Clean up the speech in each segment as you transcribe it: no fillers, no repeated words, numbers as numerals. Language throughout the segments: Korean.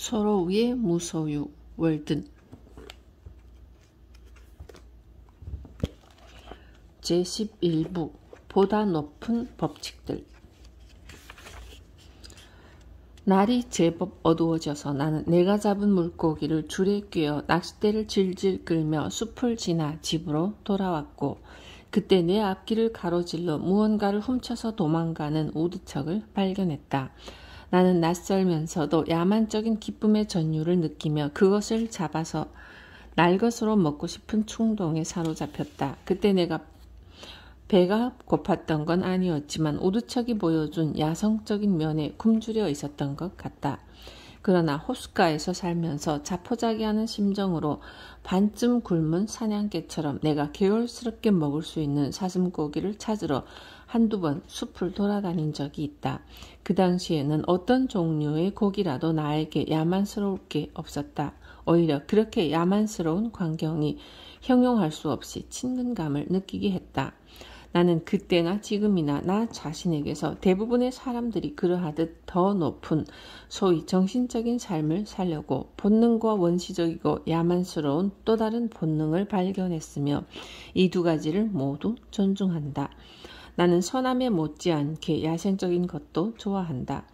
서로의 무소유 월든 제11부 보다 높은 법칙들. 날이 제법 어두워져서 나는 내가 잡은 물고기를 줄에 꿰어 낚싯대를 질질 끌며 숲을 지나 집으로 돌아왔고, 그때 내 앞길을 가로질러 무언가를 훔쳐서 도망가는 우두척을 발견했다. 나는 낯설면서도 야만적인 기쁨의 전율을 느끼며 그것을 잡아서 날것으로 먹고 싶은 충동에 사로잡혔다. 그때 내가 배가 고팠던 건 아니었지만 우두척이 보여준 야성적인 면에 굶주려 있었던 것 같다. 그러나 호숫가에서 살면서 자포자기하는 심정으로 반쯤 굶은 사냥개처럼 내가 개걸스럽게 먹을 수 있는 사슴고기를 찾으러 한두 번 숲을 돌아다닌 적이 있다. 그 당시에는 어떤 종류의 고기라도 나에게 야만스러울 게 없었다. 오히려 그렇게 야만스러운 광경이 형용할 수 없이 친근감을 느끼게 했다. 나는 그때나 지금이나 나 자신에게서 대부분의 사람들이 그러하듯 더 높은 소위 정신적인 삶을 살려고 본능과 원시적이고 야만스러운 또 다른 본능을 발견했으며 이 두 가지를 모두 존중한다. 나는 선함에 못지않게 야생적인 것도 좋아한다.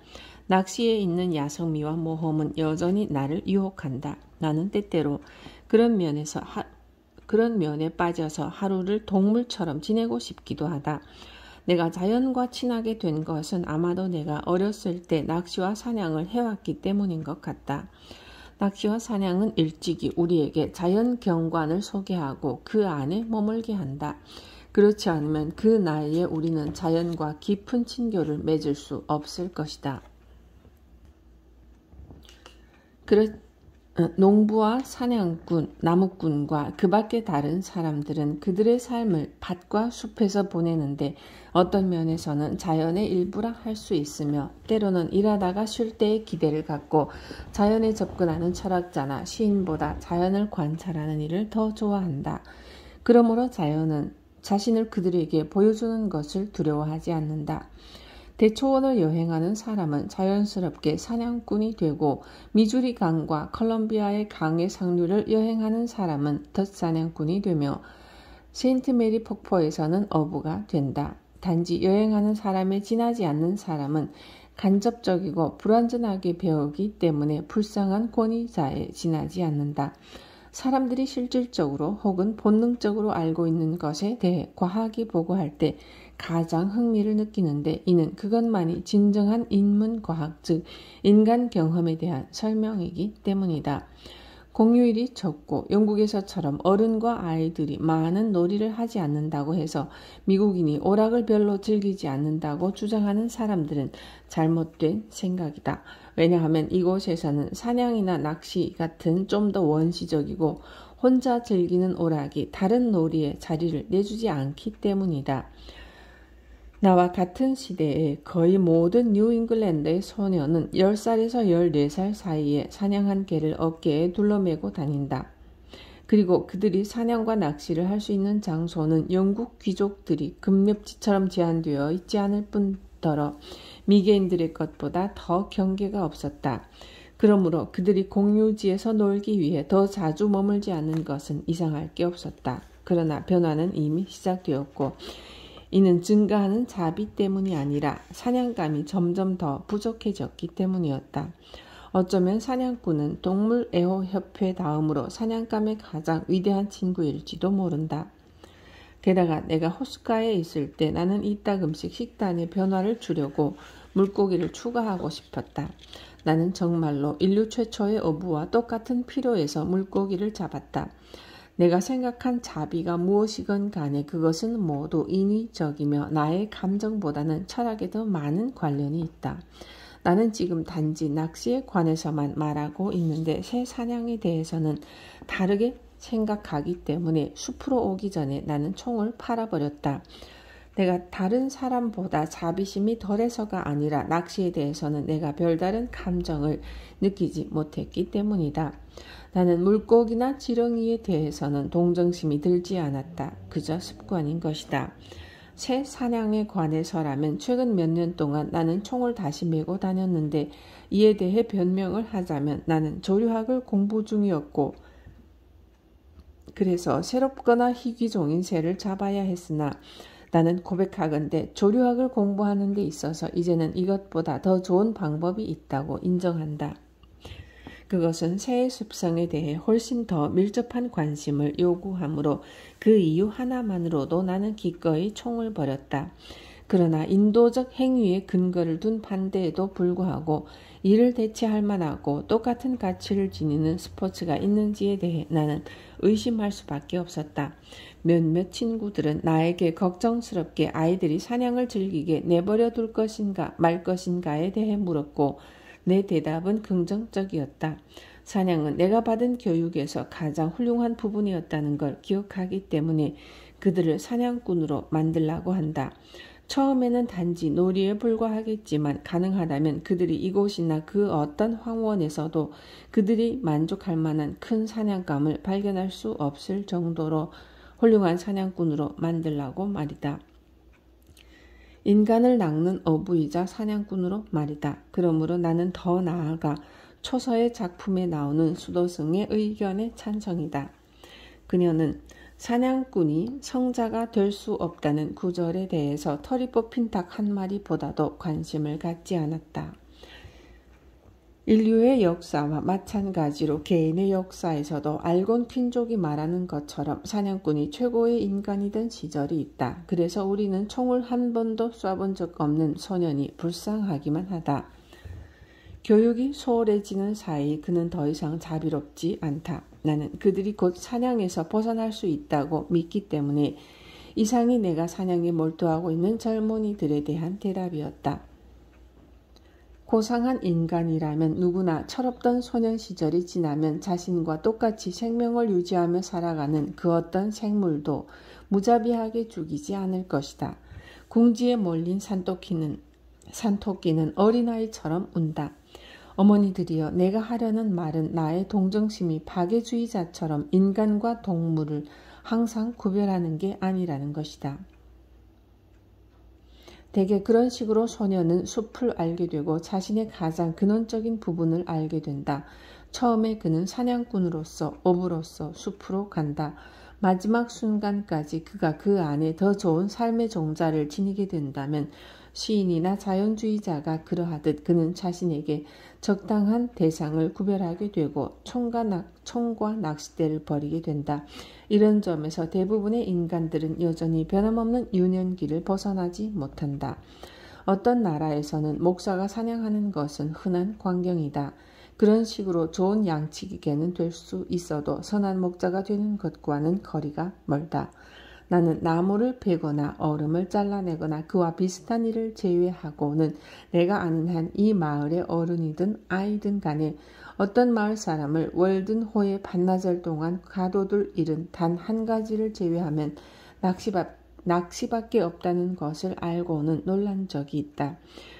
낚시에 있는 야성미와 모험은 여전히 나를 유혹한다. 나는 때때로 그런 면에 빠져서 하루를 동물처럼 지내고 싶기도 하다. 내가 자연과 친하게 된 것은 아마도 내가 어렸을 때 낚시와 사냥을 해왔기 때문인 것 같다. 낚시와 사냥은 일찍이 우리에게 자연 경관을 소개하고 그 안에 머물게 한다. 그렇지 않으면 그 나이에 우리는 자연과 깊은 친교를 맺을 수 없을 것이다. 농부와 사냥꾼, 나무꾼과 그 밖의 다른 사람들은 그들의 삶을 밭과 숲에서 보내는데 어떤 면에서는 자연의 일부라 할 수 있으며 때로는 일하다가 쉴 때의 기대를 갖고 자연에 접근하는 철학자나 시인보다 자연을 관찰하는 일을 더 좋아한다. 그러므로 자연은 자신을 그들에게 보여주는 것을 두려워하지 않는다. 대초원을 여행하는 사람은 자연스럽게 사냥꾼이 되고 미주리 강과 컬럼비아의 강의 상류를 여행하는 사람은 덫사냥꾼이 되며 세인트메리 폭포에서는 어부가 된다. 단지 여행하는 사람에 지나지 않는 사람은 간접적이고 불완전하게 배우기 때문에 불쌍한 권위자에 지나지 않는다. 사람들이 실질적으로 혹은 본능적으로 알고 있는 것에 대해 과학이 보고할 때 가장 흥미를 느끼는데 이는 그것만이 진정한 인문과학, 즉 인간 경험에 대한 설명이기 때문이다. 공휴일이 적고 영국에서처럼 어른과 아이들이 많은 놀이를 하지 않는다고 해서 미국인이 오락을 별로 즐기지 않는다고 주장하는 사람들은 잘못된 생각이다. 왜냐하면 이곳에서는 사냥이나 낚시 같은 좀 더 원시적이고 혼자 즐기는 오락이 다른 놀이에 자리를 내주지 않기 때문이다. 나와 같은 시대에 거의 모든 뉴잉글랜드의 소녀는 10살에서 14살 사이에 사냥한 개를 어깨에 둘러매고 다닌다. 그리고 그들이 사냥과 낚시를 할 수 있는 장소는 영국 귀족들이 금렵지처럼 제한되어 있지 않을 뿐더러 미개인들의 것보다 더 경계가 없었다. 그러므로 그들이 공유지에서 놀기 위해 더 자주 머물지 않는 것은 이상할 게 없었다. 그러나 변화는 이미 시작되었고 이는 증가하는 자비 때문이 아니라 사냥감이 점점 더 부족해졌기 때문이었다. 어쩌면 사냥꾼은 동물애호협회 다음으로 사냥감의 가장 위대한 친구일지도 모른다. 게다가 내가 호숫가에 있을 때 나는 이따금씩 식단의 변화를 주려고 물고기를 추가하고 싶었다. 나는 정말로 인류 최초의 어부와 똑같은 필요에서 물고기를 잡았다. 내가 생각한 자비가 무엇이건 간에 그것은 모두 인위적이며 나의 감정보다는 철학에 더 많은 관련이 있다. 나는 지금 단지 낚시에 관해서만 말하고 있는데 새 사냥에 대해서는 다르게 생각하기 때문에 숲으로 오기 전에 나는 총을 팔아버렸다. 내가 다른 사람보다 자비심이 덜해서가 아니라 낚시에 대해서는 내가 별다른 감정을 느끼지 못했기 때문이다. 나는 물고기나 지렁이에 대해서는 동정심이 들지 않았다. 그저 습관인 것이다. 새 사냥에 관해서라면 최근 몇 년 동안 나는 총을 다시 메고 다녔는데 이에 대해 변명을 하자면 나는 조류학을 공부 중이었고 그래서 새롭거나 희귀종인 새를 잡아야 했으나 나는 고백하건대 조류학을 공부하는 데 있어서 이제는 이것보다 더 좋은 방법이 있다고 인정한다. 그것은 새의 습성에 대해 훨씬 더 밀접한 관심을 요구하므로 그 이유 하나만으로도 나는 기꺼이 총을 버렸다. 그러나 인도적 행위에 근거를 둔 반대에도 불구하고 이를 대체할 만하고 똑같은 가치를 지니는 스포츠가 있는지에 대해 나는 의심할 수밖에 없었다. 몇몇 친구들은 나에게 걱정스럽게 아이들이 사냥을 즐기게 내버려 둘 것인가 말 것인가에 대해 물었고 내 대답은 긍정적이었다. 사냥은 내가 받은 교육에서 가장 훌륭한 부분이었다는 걸 기억하기 때문에 그들을 사냥꾼으로 만들라고 한다. 처음에는 단지 놀이에 불과하겠지만 가능하다면 그들이 이곳이나 그 어떤 황원에서도 그들이 만족할 만한 큰 사냥감을 발견할 수 없을 정도로 훌륭한 사냥꾼으로 만들라고 말이다. 인간을 낚는 어부이자 사냥꾼으로 말이다. 그러므로 나는 더 나아가 초서의 작품에 나오는 수도승의 의견에 찬성이다. 그녀는 사냥꾼이 성자가 될 수 없다는 구절에 대해서 털이 뽑힌 닭 한 마리보다도 관심을 갖지 않았다. 인류의 역사와 마찬가지로 개인의 역사에서도 알곤퀸족이 말하는 것처럼 사냥꾼이 최고의 인간이던 시절이 있다. 그래서 우리는 총을 한 번도 쏴본 적 없는 소년이 불쌍하기만 하다. 교육이 소홀해지는 사이 그는 더 이상 자비롭지 않다. 나는 그들이 곧 사냥에서 벗어날 수 있다고 믿기 때문에 이상이 내가 사냥에 몰두하고 있는 젊은이들에 대한 대답이었다. 고상한 인간이라면 누구나 철없던 소년 시절이 지나면 자신과 똑같이 생명을 유지하며 살아가는 그 어떤 생물도 무자비하게 죽이지 않을 것이다. 궁지에 몰린 산토끼는 어린아이처럼 운다. 어머니들이여, 내가 하려는 말은 나의 동정심이 박애주의자처럼 인간과 동물을 항상 구별하는 게 아니라는 것이다. 대개 그런 식으로 소년은 숲을 알게 되고 자신의 가장 근원적인 부분을 알게 된다. 처음에 그는 사냥꾼으로서, 어부로서 숲으로 간다. 마지막 순간까지 그가 그 안에 더 좋은 삶의 종자를 지니게 된다면 시인이나 자연주의자가 그러하듯 그는 자신에게 적당한 대상을 구별하게 되고 총과 낚싯대를 버리게 된다. 이런 점에서 대부분의 인간들은 여전히 변함없는 유년기를 벗어나지 못한다. 어떤 나라에서는 목사가 사냥하는 것은 흔한 광경이다. 그런 식으로 좋은 양치기개는 될 수 있어도 선한 목자가 되는 것과는 거리가 멀다. 나는 나무를 베거나 얼음을 잘라내거나 그와 비슷한 일을 제외하고는 내가 아는 한 이 마을의 어른이든 아이든 간에 어떤 마을 사람을 월든 호의 반나절 동안 가둬둘 일은 단 한 가지를 제외하면 낚시밖에 없다는 것을 알고는 놀란 적이 있다.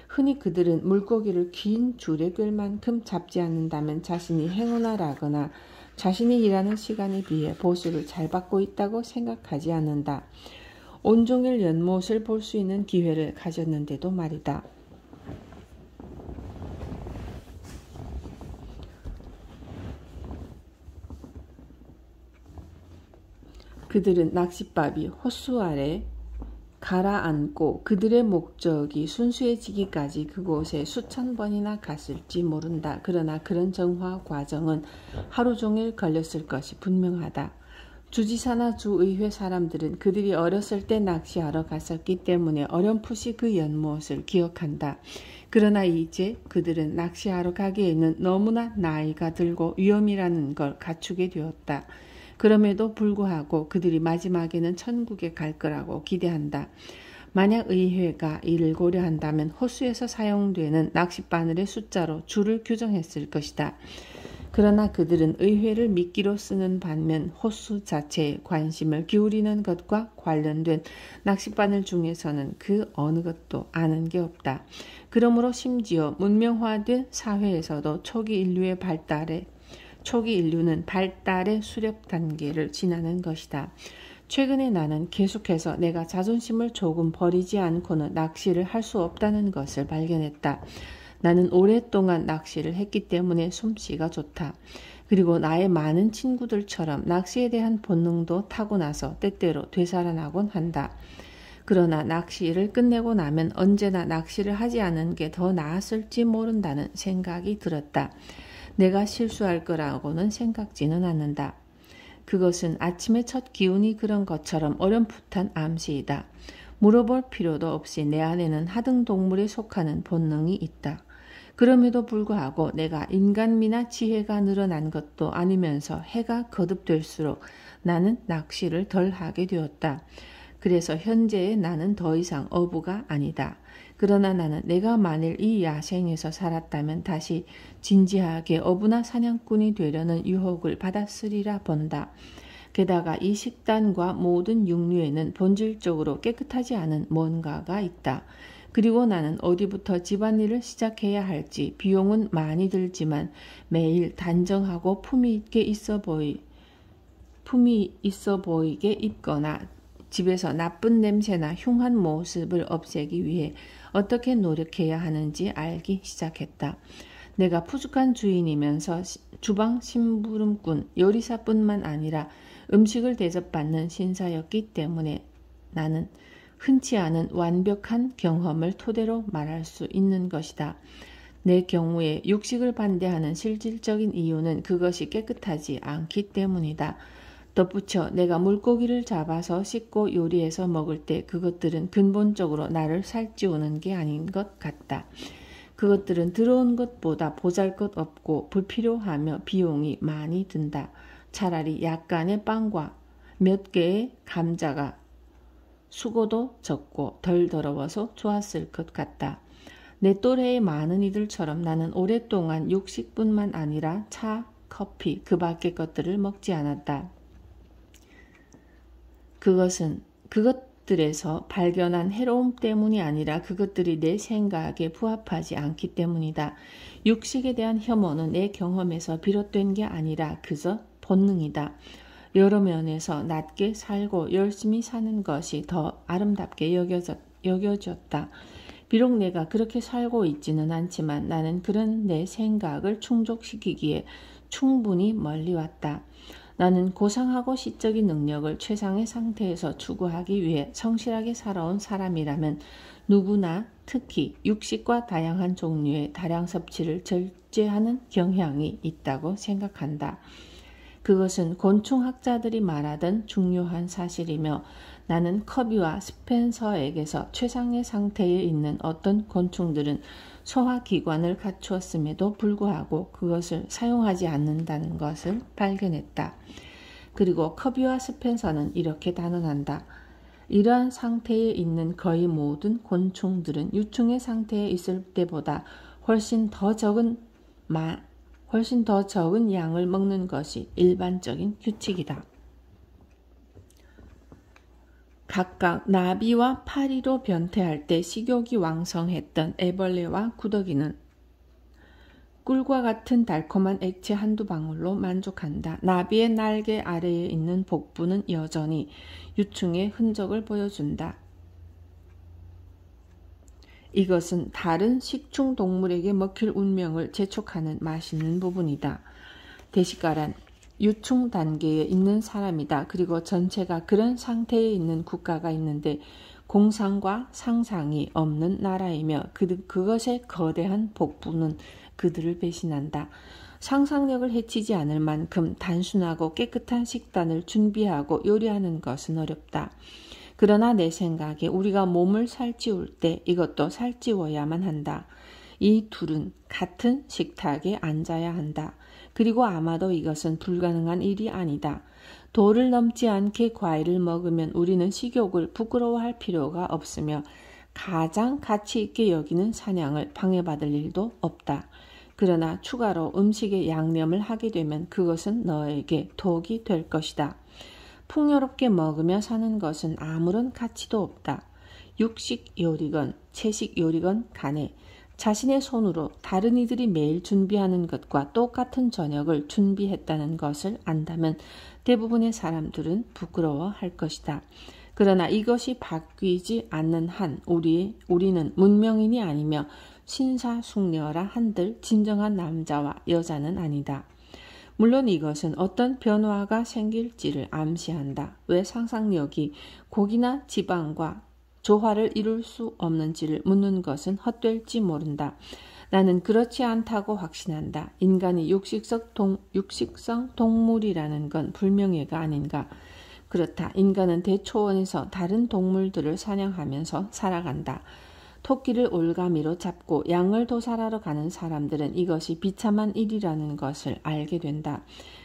흔히 그들은 물고기를 긴 줄에 꿰 만큼 잡지 않는다면 자신이 행운아라거나 자신이 일하는 시간에 비해 보수를 잘 받고 있다고 생각하지 않는다. 온종일 연못을 볼 수 있는 기회를 가졌는데도 말이다. 그들은 낚싯밥이 호수 아래 가라앉고 그들의 목적이 순수해지기까지 그곳에 수천 번이나 갔을지 모른다. 그러나 그런 정화 과정은 하루 종일 걸렸을 것이 분명하다. 주지사나 주의회 사람들은 그들이 어렸을 때 낚시하러 갔었기 때문에 어렴풋이 그 연못을 기억한다. 그러나 이제 그들은 낚시하러 가기에는 너무나 나이가 들고 위험이라는 걸 갖추게 되었다. 그럼에도 불구하고 그들이 마지막에는 천국에 갈 거라고 기대한다. 만약 의회가 이를 고려한다면 호수에서 사용되는 낚싯바늘의 숫자로 줄을 규정했을 것이다. 그러나 그들은 의회를 미끼로 쓰는 반면 호수 자체에 관심을 기울이는 것과 관련된 낚싯바늘 중에서는 그 어느 것도 아는 게 없다. 그러므로 심지어 문명화된 사회에서도 초기 인류는 발달의 수렵 단계를 지나는 것이다. 최근에 나는 계속해서 내가 자존심을 조금 버리지 않고는 낚시를 할 수 없다는 것을 발견했다. 나는 오랫동안 낚시를 했기 때문에 솜씨가 좋다. 그리고 나의 많은 친구들처럼 낚시에 대한 본능도 타고나서 때때로 되살아나곤 한다. 그러나 낚시를 끝내고 나면 언제나 낚시를 하지 않은 게 더 나았을지 모른다는 생각이 들었다. 내가 실수할 거라고는 생각지는 않는다. 그것은 아침의 첫 기운이 그런 것처럼 어렴풋한 암시이다. 물어볼 필요도 없이 내 안에는 하등동물에 속하는 본능이 있다. 그럼에도 불구하고 내가 인간미나 지혜가 늘어난 것도 아니면서 해가 거듭될수록 나는 낚시를 덜 하게 되었다. 그래서 현재의 나는 더 이상 어부가 아니다. 그러나 나는 내가 만일 이 야생에서 살았다면 다시 진지하게 어부나 사냥꾼이 되려는 유혹을 받았으리라 본다. 게다가 이 식단과 모든 육류에는 본질적으로 깨끗하지 않은 뭔가가 있다. 그리고 나는 어디부터 집안일을 시작해야 할지 비용은 많이 들지만 매일 단정하고 품위 있어 보이게 입거나 집에서 나쁜 냄새나 흉한 모습을 없애기 위해 어떻게 노력해야 하는지 알기 시작했다. 내가 푸죽한 주인이면서 주방 심부름꾼, 요리사뿐만 아니라 음식을 대접받는 신사였기 때문에 나는 흔치 않은 완벽한 경험을 토대로 말할 수 있는 것이다. 내 경우에 육식을 반대하는 실질적인 이유는 그것이 깨끗하지 않기 때문이다. 덧붙여 내가 물고기를 잡아서 씻고 요리해서 먹을 때 그것들은 근본적으로 나를 살찌우는 게 아닌 것 같다. 그것들은 들어온 것보다 보잘것없고 불필요하며 비용이 많이 든다. 차라리 약간의 빵과 몇 개의 감자가 수고도 적고 덜 더러워서 좋았을 것 같다. 내 또래의 많은 이들처럼 나는 오랫동안 육식뿐만 아니라 차, 커피, 그 밖의 것들을 먹지 않았다. 그것은 그것들에서 발견한 해로움 때문이 아니라 그것들이 내 생각에 부합하지 않기 때문이다. 육식에 대한 혐오는 내 경험에서 비롯된 게 아니라 그저 본능이다. 여러 면에서 낮게 살고 열심히 사는 것이 더 아름답게 여겨졌다. 비록 내가 그렇게 살고 있지는 않지만 나는 그런 내 생각을 충족시키기에 충분히 멀리 왔다. 나는 고상하고 시적인 능력을 최상의 상태에서 추구하기 위해 성실하게 살아온 사람이라면 누구나 특히 육식과 다양한 종류의 다량 섭취를 절제하는 경향이 있다고 생각한다. 그것은 곤충학자들이 말하던 중요한 사실이며 나는 커비와 스펜서에게서 최상의 상태에 있는 어떤 곤충들은 소화기관을 갖추었음에도 불구하고 그것을 사용하지 않는다는 것을 발견했다. 그리고 커비와 스펜서는 이렇게 단언한다. 이러한 상태에 있는 거의 모든 곤충들은 유충의 상태에 있을 때보다 훨씬 더 적은 양을 먹는 것이 일반적인 규칙이다. 각각 나비와 파리로 변태할 때 식욕이 왕성했던 애벌레와 구더기는 꿀과 같은 달콤한 액체 한두 방울로 만족한다. 나비의 날개 아래에 있는 복부는 여전히 유충의 흔적을 보여준다. 이것은 다른 식충 동물에게 먹힐 운명을 재촉하는 맛있는 부분이다. 대식가란 유충 단계에 있는 사람이다. 그리고 전체가 그런 상태에 있는 국가가 있는데 공상과 상상이 없는 나라이며 그것의 거대한 복부는 그들을 배신한다. 상상력을 해치지 않을 만큼 단순하고 깨끗한 식단을 준비하고 요리하는 것은 어렵다. 그러나 내 생각에 우리가 몸을 살찌울 때 이것도 살찌워야만 한다. 이 둘은 같은 식탁에 앉아야 한다. 그리고 아마도 이것은 불가능한 일이 아니다. 도를 넘지 않게 과일을 먹으면 우리는 식욕을 부끄러워할 필요가 없으며 가장 가치 있게 여기는 사냥을 방해받을 일도 없다. 그러나 추가로 음식에 양념을 하게 되면 그것은 너에게 독이 될 것이다. 풍요롭게 먹으며 사는 것은 아무런 가치도 없다. 육식 요리건 채식 요리건 간에 자신의 손으로 다른 이들이 매일 준비하는 것과 똑같은 저녁을 준비했다는 것을 안다면 대부분의 사람들은 부끄러워할 것이다. 그러나 이것이 바뀌지 않는 한 우리는 문명인이 아니며 신사숙녀라 한들 진정한 남자와 여자는 아니다. 물론 이것은 어떤 변화가 생길지를 암시한다. 왜 상상력이 고기나 지방과 조화를 이룰 수 없는지를 묻는 것은 헛될지 모른다. 나는 그렇지 않다고 확신한다. 인간이 육식성 동물이라는 건 불명예가 아닌가. 그렇다. 인간은 대초원에서 다른 동물들을 사냥하면서 살아간다. 토끼를 올가미로 잡고 양을 도살하러 가는 사람들은 이것이 비참한 일이라는 것을 알게 된다.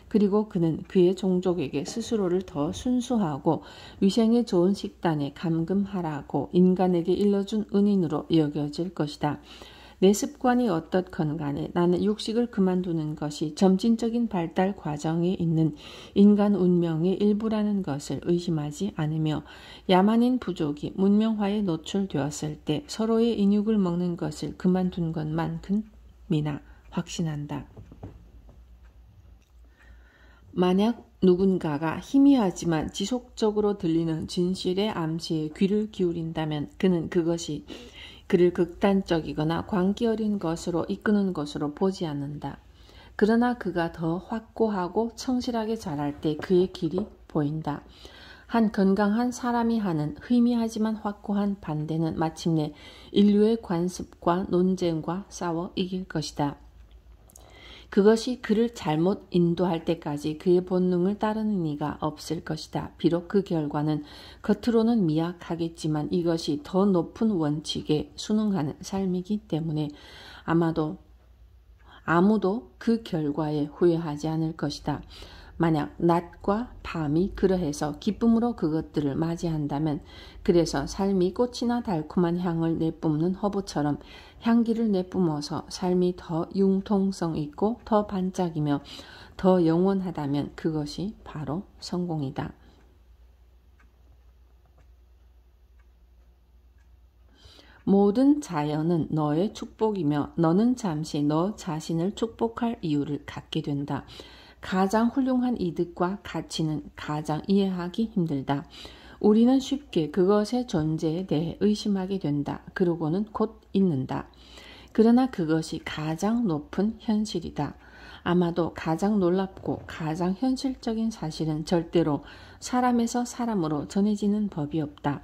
그리고 그는 그의 종족에게 스스로를 더 순수하고 위생에 좋은 식단에 감금하라고 인간에게 일러준 은인으로 여겨질 것이다. 내 습관이 어떻건 간에 나는 육식을 그만두는 것이 점진적인 발달 과정에 있는 인간 운명의 일부라는 것을 의심하지 않으며 야만인 부족이 문명화에 노출되었을 때 서로의 인육을 먹는 것을 그만둔 것만큼이나 확신한다. 만약 누군가가 희미하지만 지속적으로 들리는 진실의 암시에 귀를 기울인다면 그는 그것이 그를 극단적이거나 광기 어린 것으로 이끄는 것으로 보지 않는다. 그러나 그가 더 확고하고 성실하게 자랄 때 그의 길이 보인다. 한 건강한 사람이 하는 희미하지만 확고한 반대는 마침내 인류의 관습과 논쟁과 싸워 이길 것이다. 그것이 그를 잘못 인도할 때까지 그의 본능을 따르는 이가 없을 것이다. 비록 그 결과는 겉으로는 미약하겠지만 이것이 더 높은 원칙에 순응하는 삶이기 때문에 아무도 그 결과에 후회하지 않을 것이다. 만약 낮과 밤이 그러해서 기쁨으로 그것들을 맞이한다면 그래서 삶이 꽃이나 달콤한 향을 내뿜는 허브처럼 향기를 내뿜어서 삶이 더 융통성 있고 더 반짝이며 더 영원하다면 그것이 바로 성공이다. 모든 자연은 너의 축복이며 너는 잠시 너 자신을 축복할 이유를 갖게 된다. 가장 훌륭한 이득과 가치는 가장 이해하기 힘들다. 우리는 쉽게 그것의 존재에 대해 의심하게 된다. 그러고는 곧 잊는다. 그러나 그것이 가장 높은 현실이다. 아마도 가장 놀랍고 가장 현실적인 사실은 절대로 사람에서 사람으로 전해지는 법이 없다.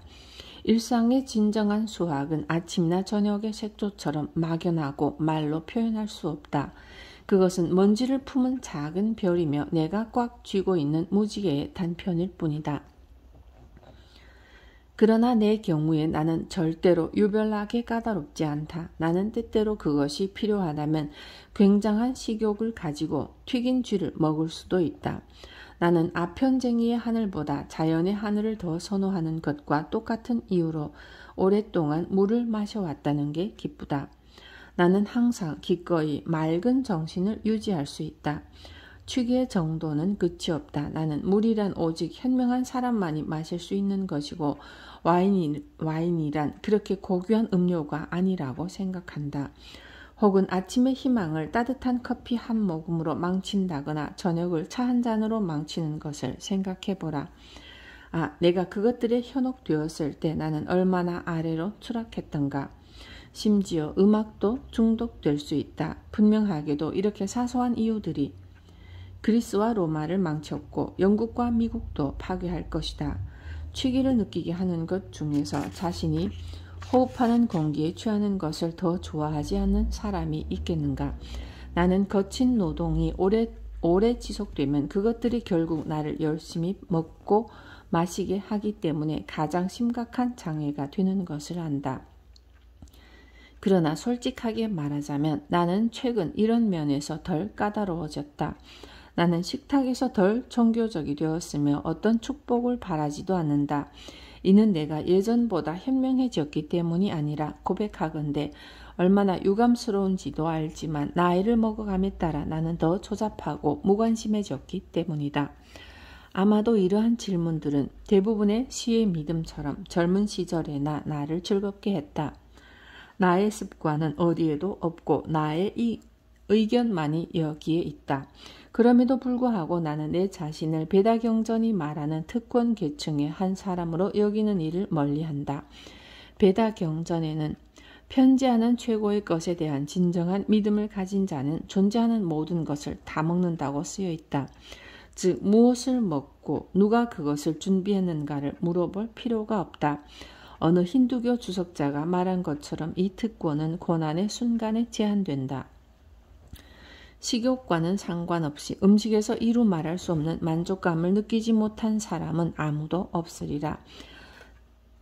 일상의 진정한 수학은 아침이나 저녁의 색조처럼 막연하고 말로 표현할 수 없다. 그것은 먼지를 품은 작은 별이며 내가 꽉 쥐고 있는 무지개의 단편일 뿐이다. 그러나 내 경우에 나는 절대로 유별나게 까다롭지 않다. 나는 때때로 그것이 필요하다면 굉장한 식욕을 가지고 튀긴 쥐를 먹을 수도 있다. 나는 아편쟁이의 하늘보다 자연의 하늘을 더 선호하는 것과 똑같은 이유로 오랫동안 물을 마셔왔다는 게 기쁘다. 나는 항상 기꺼이 맑은 정신을 유지할 수 있다. 취기의 정도는 끝이 없다. 나는 물이란 오직 현명한 사람만이 마실 수 있는 것이고 와인이란 그렇게 고귀한 음료가 아니라고 생각한다. 혹은 아침의 희망을 따뜻한 커피 한 모금으로 망친다거나 저녁을 차 한 잔으로 망치는 것을 생각해보라. 내가 그것들에 현혹되었을 때 나는 얼마나 아래로 추락했던가. 심지어 음악도 중독될 수 있다. 분명하게도 이렇게 사소한 이유들이 그리스와 로마를 망쳤고 영국과 미국도 파괴할 것이다. 취기를 느끼게 하는 것 중에서 자신이 호흡하는 공기에 취하는 것을 더 좋아하지 않는 사람이 있겠는가? 나는 거친 노동이 오래 지속되면 그것들이 결국 나를 열심히 먹고 마시게 하기 때문에 가장 심각한 장애가 되는 것을 안다. 그러나 솔직하게 말하자면 나는 최근 이런 면에서 덜 까다로워졌다. 나는 식탁에서 덜 종교적이 되었으며 어떤 축복을 바라지도 않는다. 이는 내가 예전보다 현명해졌기 때문이 아니라 고백하건대 얼마나 유감스러운지도 알지만 나이를 먹어감에 따라 나는 더 조잡하고 무관심해졌기 때문이다. 아마도 이러한 질문들은 대부분의 시의 믿음처럼 젊은 시절의 나를 즐겁게 했다. 나의 습관은 어디에도 없고 나의 이 의견만이 여기에 있다. 그럼에도 불구하고 나는 내 자신을 베다경전이 말하는 특권 계층의 한 사람으로 여기는 일을 멀리한다. 베다경전에는 편지하는 최고의 것에 대한 진정한 믿음을 가진 자는 존재하는 모든 것을 다 먹는다고 쓰여 있다. 즉 무엇을 먹고 누가 그것을 준비했는가를 물어볼 필요가 없다. 어느 힌두교 주석자가 말한 것처럼 이 특권은 고난의 순간에 제한된다. 식욕과는 상관없이 음식에서 이루 말할 수 없는 만족감을 느끼지 못한 사람은 아무도 없으리라.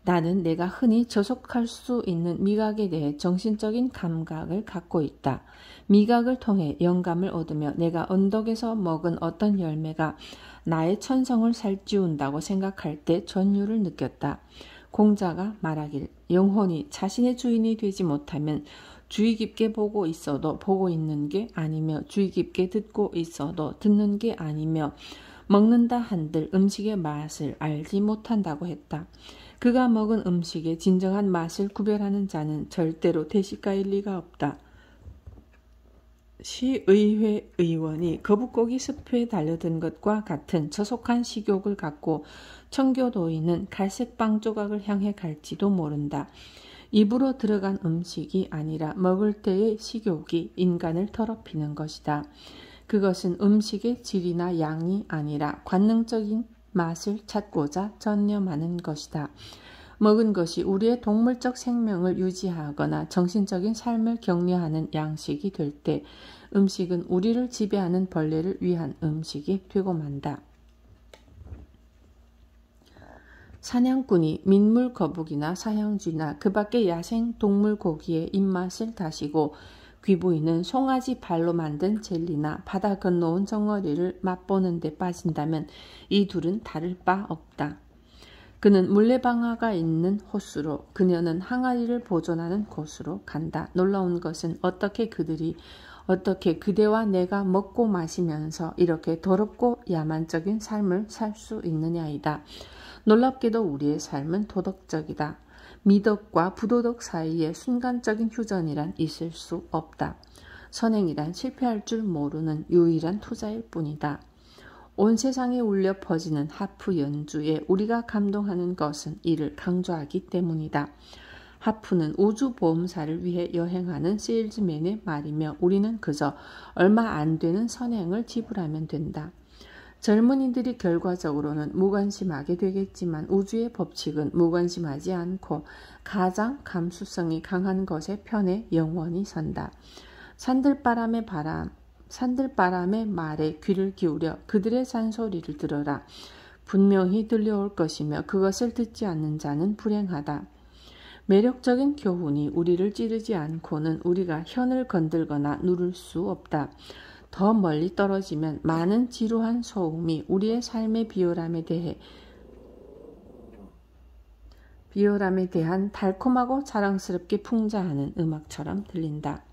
나는 내가 흔히 저속할 수 있는 미각에 대해 정신적인 감각을 갖고 있다. 미각을 통해 영감을 얻으며 내가 언덕에서 먹은 어떤 열매가 나의 천성을 살찌운다고 생각할 때 전율을 느꼈다. 공자가 말하길 영혼이 자신의 주인이 되지 못하면 주의 깊게 보고 있어도 보고 있는 게 아니며 주의 깊게 듣고 있어도 듣는 게 아니며 먹는다 한들 음식의 맛을 알지 못한다고 했다. 그가 먹은 음식의 진정한 맛을 구별하는 자는 절대로 대식가일 리가 없다. 시의회 의원이 거북고기 습회에 달려든 것과 같은 저속한 식욕을 갖고 청교도인은 갈색 빵 조각을 향해 갈지도 모른다. 입으로 들어간 음식이 아니라 먹을 때의 식욕이 인간을 더럽히는 것이다. 그것은 음식의 질이나 양이 아니라 관능적인 맛을 찾고자 전념하는 것이다. 먹은 것이 우리의 동물적 생명을 유지하거나 정신적인 삶을 격려하는 양식이 될 때 음식은 우리를 지배하는 벌레를 위한 음식이 되고 만다. 사냥꾼이 민물 거북이나 사형쥐나 그 밖의 야생 동물 고기의 입맛을 다시고 귀부인은 송아지 발로 만든 젤리나 바다 건너온 정어리를 맛보는 데 빠진다면 이 둘은 다를 바 없다. 그는 물레방아가 있는 호수로 그녀는 항아리를 보존하는 곳으로 간다. 놀라운 것은 어떻게 그대와 내가 먹고 마시면서 이렇게 더럽고 야만적인 삶을 살 수 있느냐이다. 놀랍게도 우리의 삶은 도덕적이다. 미덕과 부도덕 사이에 순간적인 휴전이란 있을 수 없다. 선행이란 실패할 줄 모르는 유일한 투자일 뿐이다. 온 세상에 울려 퍼지는 하프 연주에 우리가 감동하는 것은 이를 강조하기 때문이다. 하프는 우주보험사를 위해 여행하는 세일즈맨의 말이며 우리는 그저 얼마 안 되는 선행을 지불하면 된다. 젊은이들이 결과적으로는 무관심하게 되겠지만 우주의 법칙은 무관심하지 않고 가장 감수성이 강한 것의 편에 영원히 선다. 산들바람의 말에 귀를 기울여 그들의 잔소리를 들어라. 분명히 들려올 것이며 그것을 듣지 않는 자는 불행하다. 매력적인 교훈이 우리를 찌르지 않고는 우리가 현을 건들거나 누를 수 없다. 더 멀리 떨어지면 많은 지루한 소음이 우리의 삶의 비열함에 대한 달콤하고 자랑스럽게 풍자하는 음악처럼 들린다.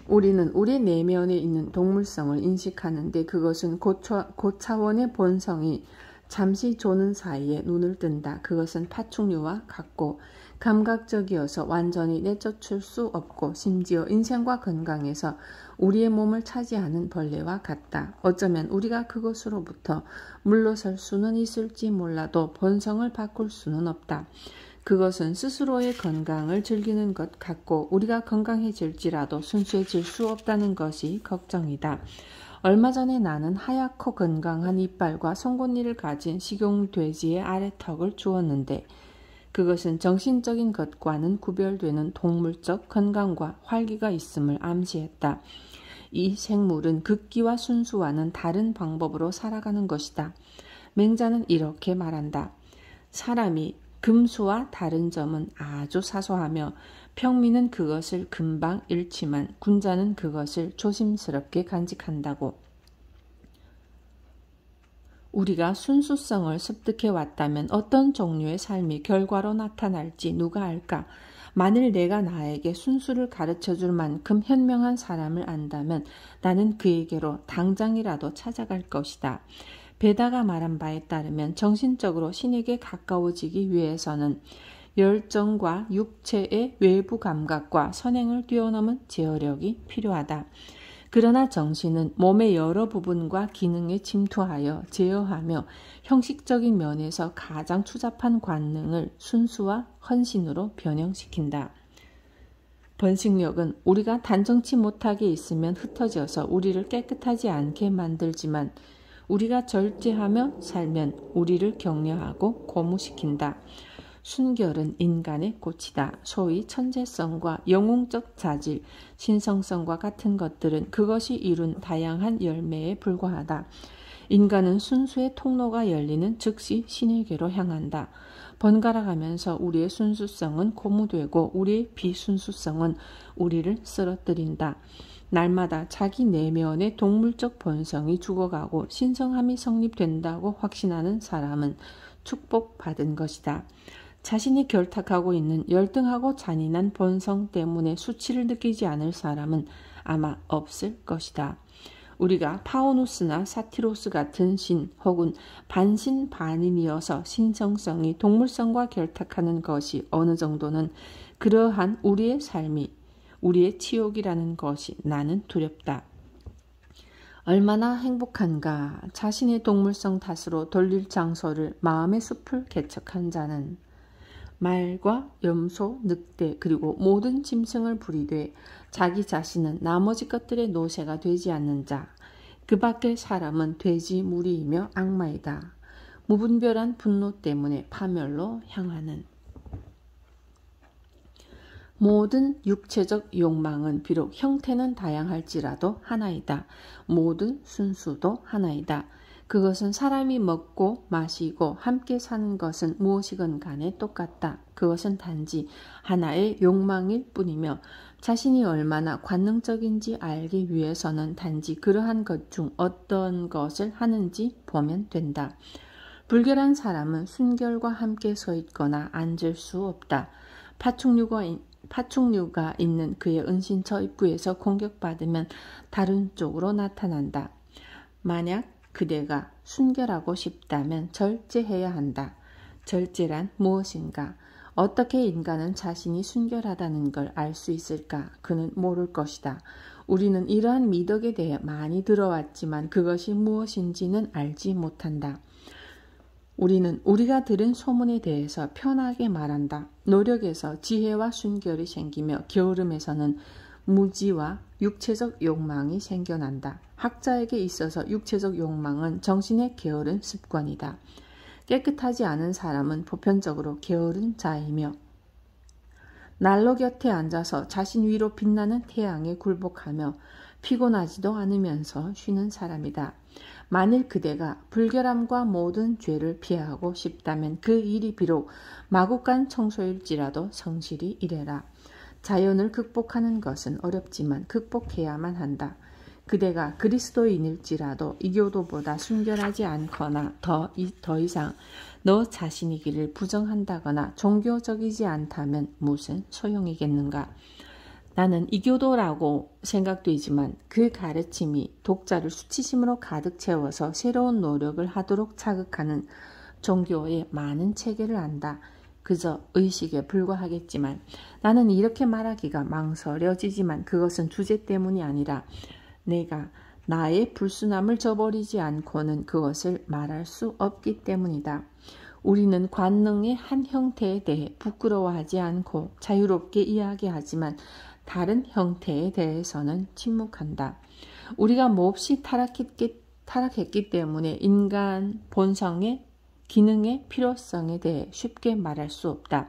우리는 우리 내면에 있는 동물성을 인식하는데 그것은 고차원의 본성이 잠시 조는 사이에 눈을 뜬다. 그것은 파충류와 같고 감각적이어서 완전히 내쫓을 수 없고 심지어 인생과 건강에서 우리의 몸을 차지하는 벌레와 같다. 어쩌면 우리가 그것으로부터 물러설 수는 있을지 몰라도 본성을 바꿀 수는 없다. 그것은 스스로의 건강을 즐기는 것 같고 우리가 건강해질지라도 순수해질 수 없다는 것이 걱정이다. 얼마 전에 나는 하얗고 건강한 이빨과 송곳니를 가진 식용돼지의 아래턱을 주었는데 그것은 정신적인 것과는 구별되는 동물적 건강과 활기가 있음을 암시했다. 이 생물은 극기와 순수와는 다른 방법으로 살아가는 것이다. 맹자는 이렇게 말한다. 사람이 금수와 다른 점은 아주 사소하며 평민은 그것을 금방 잃지만 군자는 그것을 조심스럽게 간직한다고. 우리가 순수성을 습득해 왔다면 어떤 종류의 삶이 결과로 나타날지 누가 알까? 만일 내가 나에게 순수를 가르쳐줄 만큼 현명한 사람을 안다면 나는 그에게로 당장이라도 찾아갈 것이다. 베다가 말한 바에 따르면 정신적으로 신에게 가까워지기 위해서는 열정과 육체의 외부 감각과 선행을 뛰어넘은 제어력이 필요하다. 그러나 정신은 몸의 여러 부분과 기능에 침투하여 제어하며 형식적인 면에서 가장 추잡한 관능을 순수와 헌신으로 변형시킨다. 번식력은 우리가 단정치 못하게 있으면 흩어져서 우리를 깨끗하지 않게 만들지만 우리가 절제하며 살면 우리를 격려하고 고무시킨다. 순결은 인간의 꽃이다. 소위 천재성과 영웅적 자질, 신성성과 같은 것들은 그것이 이룬 다양한 열매에 불과하다. 인간은 순수의 통로가 열리는 즉시 신에게로 향한다. 번갈아가면서 우리의 순수성은 고무되고 우리의 비순수성은 우리를 쓰러뜨린다. 날마다 자기 내면의 동물적 본성이 죽어가고 신성함이 성립된다고 확신하는 사람은 축복받은 것이다. 자신이 결탁하고 있는 열등하고 잔인한 본성 때문에 수치를 느끼지 않을 사람은 아마 없을 것이다. 우리가 파우누스나 사티로스 같은 신 혹은 반신반인이어서 신성성이 동물성과 결탁하는 것이 어느 정도는 그러한 우리의 삶이 우리의 치욕이라는 것이 나는 두렵다. 얼마나 행복한가. 자신의 동물성 탓으로 돌릴 장소를 마음의 숲을 개척한 자는 말과 염소, 늑대 그리고 모든 짐승을 부리되 자기 자신은 나머지 것들의 노새가 되지 않는 자. 그 밖의 사람은 돼지 무리이며 악마이다. 무분별한 분노 때문에 파멸로 향하는. 모든 육체적 욕망은 비록 형태는 다양할지라도 하나이다. 모든 순수도 하나이다. 그것은 사람이 먹고 마시고 함께 사는 것은 무엇이건 간에 똑같다. 그것은 단지 하나의 욕망일 뿐이며 자신이 얼마나 관능적인지 알기 위해서는 단지 그러한 것 중 어떤 것을 하는지 보면 된다. 불결한 사람은 순결과 함께 서 있거나 앉을 수 없다. 파충류가 있는 그의 은신처 입구에서 공격받으면 다른 쪽으로 나타난다. 만약 그대가 순결하고 싶다면 절제해야 한다. 절제란 무엇인가? 어떻게 인간은 자신이 순결하다는 걸 알 수 있을까? 그는 모를 것이다. 우리는 이러한 미덕에 대해 많이 들어왔지만 그것이 무엇인지는 알지 못한다. 우리는 우리가 들은 소문에 대해서 편하게 말한다. 노력에서 지혜와 순결이 생기며 게으름에서는 무지와 육체적 욕망이 생겨난다. 학자에게 있어서 육체적 욕망은 정신의 게으른 습관이다. 깨끗하지 않은 사람은 보편적으로 게으른 자이며 난로 곁에 앉아서 자신 위로 빛나는 태양에 굴복하며 피곤하지도 않으면서 쉬는 사람이다. 만일 그대가 불결함과 모든 죄를 피하고 싶다면 그 일이 비록 마구간 청소일지라도 성실히 일해라. 자연을 극복하는 것은 어렵지만 극복해야만 한다. 그대가 그리스도인일지라도 이교도보다 순결하지 않거나 더 이상 너 자신이기를 부정한다거나 종교적이지 않다면 무슨 소용이겠는가. 나는 이교도라고 생각되지만 그 가르침이 독자를 수치심으로 가득 채워서 새로운 노력을 하도록 자극하는 종교의 많은 체계를 안다. 그저 의식에 불과하겠지만 나는 이렇게 말하기가 망설여지지만 그것은 주제 때문이 아니라 내가 나의 불순함을 저버리지 않고는 그것을 말할 수 없기 때문이다. 우리는 관능의 한 형태에 대해 부끄러워하지 않고 자유롭게 이야기하지만 다른 형태에 대해서는 침묵한다. 우리가 몹시 타락했기 때문에 인간 본성의 기능의 필요성에 대해 쉽게 말할 수 없다.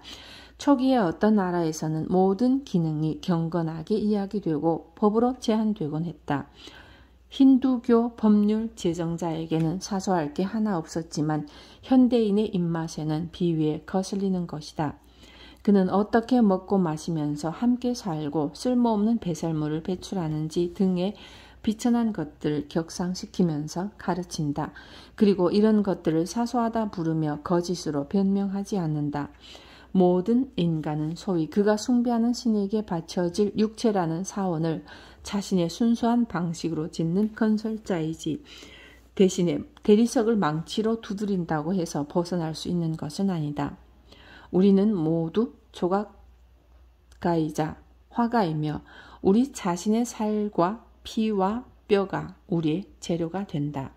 초기에 어떤 나라에서는 모든 기능이 경건하게 이야기되고 법으로 제한되곤 했다. 힌두교 법률 제정자에게는 사소할 게 하나 없었지만 현대인의 입맛에는 비위에 거슬리는 것이다. 그는 어떻게 먹고 마시면서 함께 살고 쓸모없는 배설물을 배출하는지 등의 비천한 것들을 격상시키면서 가르친다. 그리고 이런 것들을 사소하다 부르며 거짓으로 변명하지 않는다. 모든 인간은 소위 그가 숭배하는 신에게 바쳐질 육체라는 사원을 자신의 순수한 방식으로 짓는 건설자이지 대신에 대리석을 망치로 두드린다고 해서 벗어날 수 있는 것은 아니다. 우리는 모두 조각가이자 화가이며 우리 자신의 살과 피와 뼈가 우리의 재료가 된다.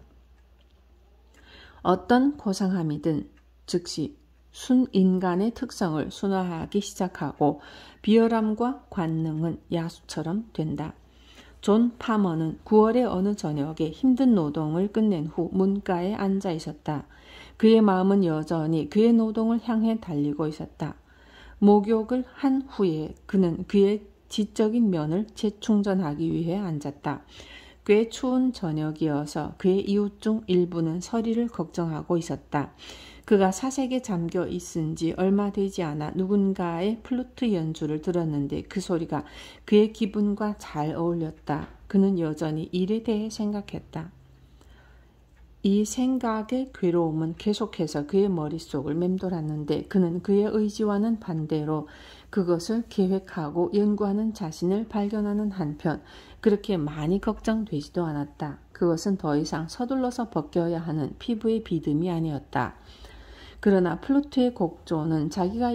어떤 고상함이든 즉시 순인간의 특성을 순화하기 시작하고 비열함과 관능은 야수처럼 된다. 존 파머는 9월의 어느 저녁에 힘든 노동을 끝낸 후 문가에 앉아 있었다. 그의 마음은 여전히 그의 노동을 향해 달리고 있었다. 목욕을 한 후에 그는 그의 지적인 면을 재충전하기 위해 앉았다. 꽤 추운 저녁이어서 그의 이웃 중 일부는 서리를 걱정하고 있었다. 그가 사색에 잠겨 있은 지 얼마 되지 않아 누군가의 플루트 연주를 들었는데 그 소리가 그의 기분과 잘 어울렸다. 그는 여전히 일에 대해 생각했다. 이 생각의 괴로움은 계속해서 그의 머릿속을 맴돌았는데 그는 그의 의지와는 반대로 그것을 계획하고 연구하는 자신을 발견하는 한편 그렇게 많이 걱정되지도 않았다. 그것은 더 이상 서둘러서 벗겨야 하는 피부의 비듬이 아니었다. 그러나 플루트의 곡조는 자기가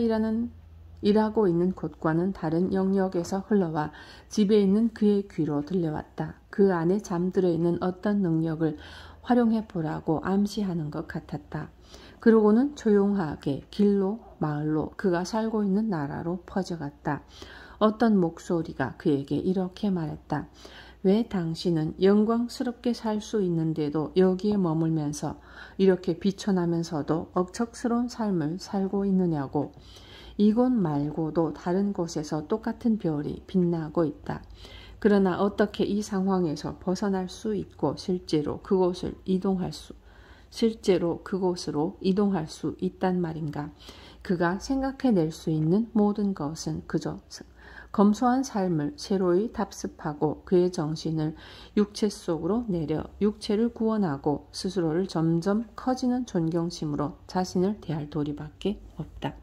일하고 있는 곳과는 다른 영역에서 흘러와 집에 있는 그의 귀로 들려왔다. 그 안에 잠들어 있는 어떤 능력을 활용해보라고 암시하는 것 같았다. 그러고는 조용하게 길로 마을로 그가 살고 있는 나라로 퍼져갔다. 어떤 목소리가 그에게 이렇게 말했다. 왜 당신은 영광스럽게 살 수 있는데도 여기에 머물면서 이렇게 비천하면서도 억척스러운 삶을 살고 있느냐고. 이곳 말고도 다른 곳에서 똑같은 별이 빛나고 있다. 그러나 어떻게 이 상황에서 벗어날 수 있고 실제로 그곳으로 이동할 수 있단 말인가. 그가 생각해낼 수 있는 모든 것은 그저 검소한 삶을 새로이 답습하고 그의 정신을 육체 속으로 내려 육체를 구원하고 스스로를 점점 커지는 존경심으로 자신을 대할 도리밖에 없다.